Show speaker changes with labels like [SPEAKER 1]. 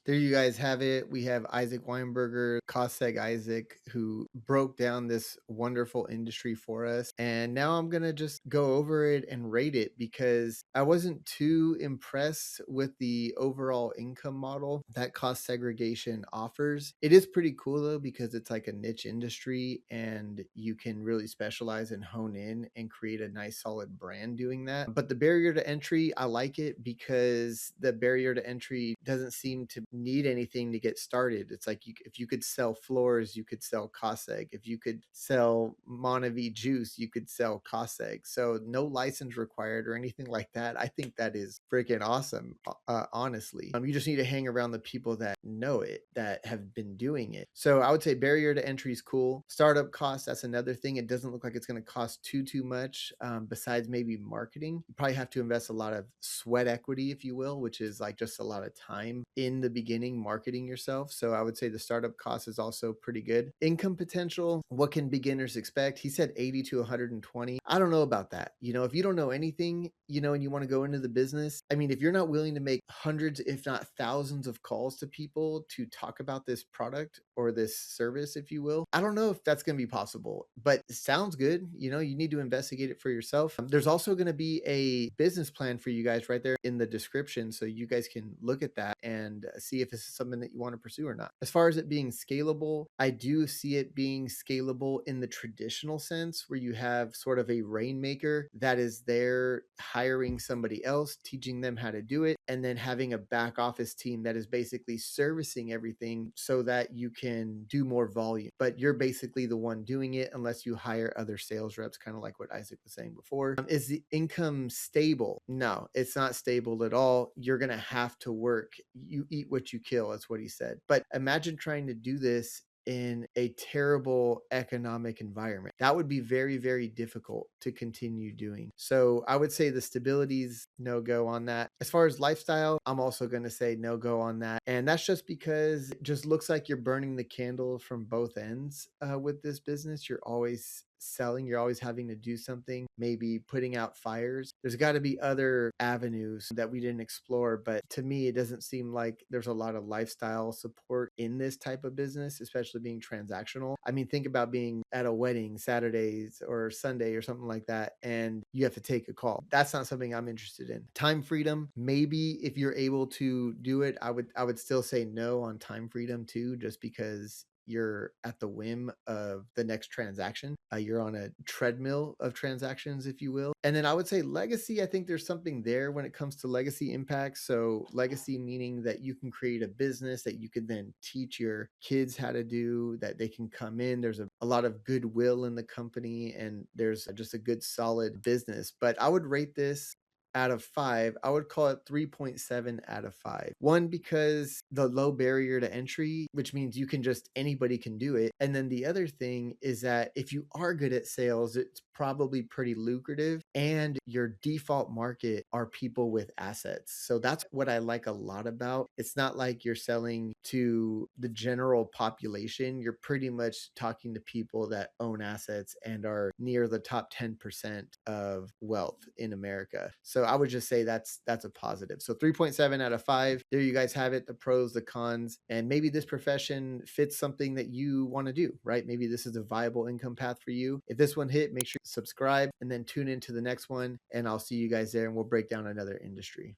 [SPEAKER 1] There you guys have it. We have Isaac Weinberger, Koseg Isaac, who broke down this wonderful industry for us. And now I'm going to just go over it and rate it because I wasn't too impressed with the overall income model that cost segregation offers. It is pretty cool though, because it's like a niche industry and you can really specialize and hone in and create a nice solid brand doing that. But the barrier to entry, I like it because the barrier to entry doesn't seem to need anything to get started. It's like if you could sell floors, you could sell Koseg. If you could sell Monavie juice, you could sell Koseg. So no license required or anything like that. I think that is freaking awesome, honestly. You just need to hang around the people that know it, that have been doing it. So I would say barrier to entry is cool. Startup costs, that's another thing. It doesn't look like it's going to cost too much, besides maybe marketing. You probably have to invest a lot of sweat equity, if you will, which is like just a lot of time in the beginning marketing yourself. So I would say the startup cost is also pretty good. Income potential, what can beginners expect? He said 80 to 120. I don't know about that. If you don't know anything, and you want to go into the business, I mean, if you're not willing to make hundreds, if not thousands of calls to people to talk about this product or this service, if you will, I don't know if that's going to be possible, but it sounds good. You need to investigate it for yourself. There's also going to be a business plan for you guys right there in the description, so you guys can look at that and see if this is something that you want to pursue or not. As far as it being scalable, I do see it being scalable in the traditional sense, where you have sort of a rainmaker that is there hiring somebody else, teaching them how to do it, and then having a back office team that is basically servicing everything so that you can do more volume. But you're basically the one doing it unless you hire other sales reps, kind of like what Isaac was saying before. Is the income stable? No, it's not stable at all. You're going to have to work. You eat what you kill, is what he said. But imagine trying to do this in a terrible economic environment. That would be very, very difficult to continue doing. So I would say the stability's no go on that. As far as lifestyle, I'm also going to say no go on that. And that's just because it just looks like you're burning the candle from both ends with this business. You're always selling, you're always having to do something, maybe putting out fires. There's got to be other avenues that we didn't explore, but to me, it doesn't seem like there's a lot of lifestyle support in this type of business, especially being transactional. I mean, think about being at a wedding Saturdays or Sunday or something like that, and you have to take a call. That's not something I'm interested in. Time freedom, maybe if you're able to do it, I would still say no on time freedom too, just because you're at the whim of the next transaction. You're on a treadmill of transactions, if you will. And then I would say legacy. I think there's something there when it comes to legacy impact. So legacy meaning that you can create a business that you could then teach your kids how to do, that they can come in. There's a lot of goodwill in the company, and there's just a good solid business. But I would rate this out of 5, I would call it 3.7 out of 5. One, because the low barrier to entry, which means anybody can do it. And then the other thing is that if you are good at sales, it's probably pretty lucrative, and your default market are people with assets. So that's what I like a lot about. It's not like you're selling to the general population. You're pretty much talking to people that own assets and are near the top 10% of wealth in America. So I would just say that's a positive. So 3.7 out of 5. There you guys have it, the pros, the cons, and maybe this profession fits something that you want to do, right? Maybe this is a viable income path for you. If this one hit, make sure you subscribe and then tune into the next one, and I'll see you guys there, and we'll break down another industry.